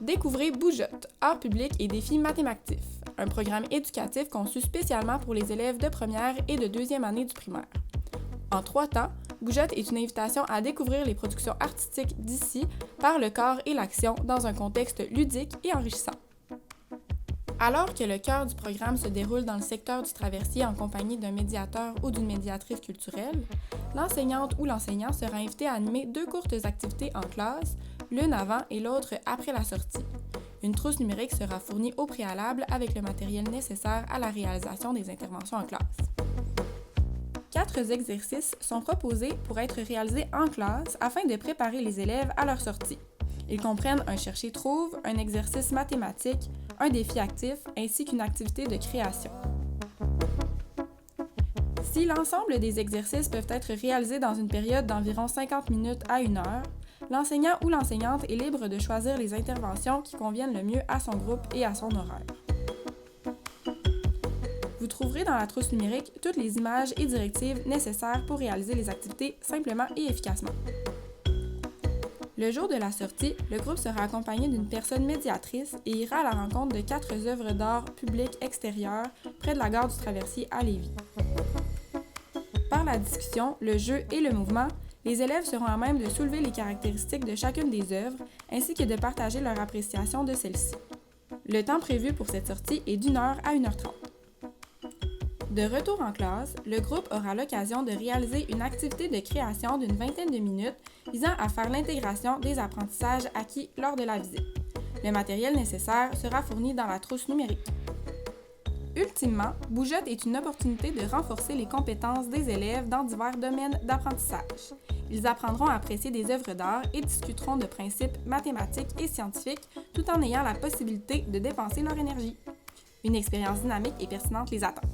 Découvrez Bougeotte, art public et défis mathématifs, un programme éducatif conçu spécialement pour les élèves de première et de deuxième année du primaire. En 3 temps, Bougeotte est une invitation à découvrir les productions artistiques d'ici par le corps et l'action dans un contexte ludique et enrichissant. Alors que le cœur du programme se déroule dans le secteur du traversier en compagnie d'un médiateur ou d'une médiatrice culturelle, l'enseignante ou l'enseignant sera invité à animer 2 courtes activités en classe, l'une avant et l'autre après la sortie. Une trousse numérique sera fournie au préalable avec le matériel nécessaire à la réalisation des interventions en classe. 4 exercices sont proposés pour être réalisés en classe afin de préparer les élèves à leur sortie. Ils comprennent un chercher-trouve, un exercice mathématique, un défi actif ainsi qu'une activité de création. Si l'ensemble des exercices peuvent être réalisés dans une période d'environ 50 minutes à 1 heure, l'enseignant ou l'enseignante est libre de choisir les interventions qui conviennent le mieux à son groupe et à son horaire. Vous trouverez dans la trousse numérique toutes les images et directives nécessaires pour réaliser les activités simplement et efficacement. Le jour de la sortie, le groupe sera accompagné d'une personne médiatrice et ira à la rencontre de 4 œuvres d'art publiques extérieures près de la gare du Traversier à Lévis. Par la discussion, le jeu et le mouvement, les élèves seront à même de soulever les caractéristiques de chacune des œuvres ainsi que de partager leur appréciation de celles-ci. Le temps prévu pour cette sortie est d'1 heure à 1h30. De retour en classe, le groupe aura l'occasion de réaliser une activité de création d'une vingtaine de minutes visant à faire l'intégration des apprentissages acquis lors de la visite. Le matériel nécessaire sera fourni dans la trousse numérique. Ultimement, Bougeotte est une opportunité de renforcer les compétences des élèves dans divers domaines d'apprentissage. Ils apprendront à apprécier des œuvres d'art et discuteront de principes mathématiques et scientifiques tout en ayant la possibilité de dépenser leur énergie. Une expérience dynamique et pertinente les attend.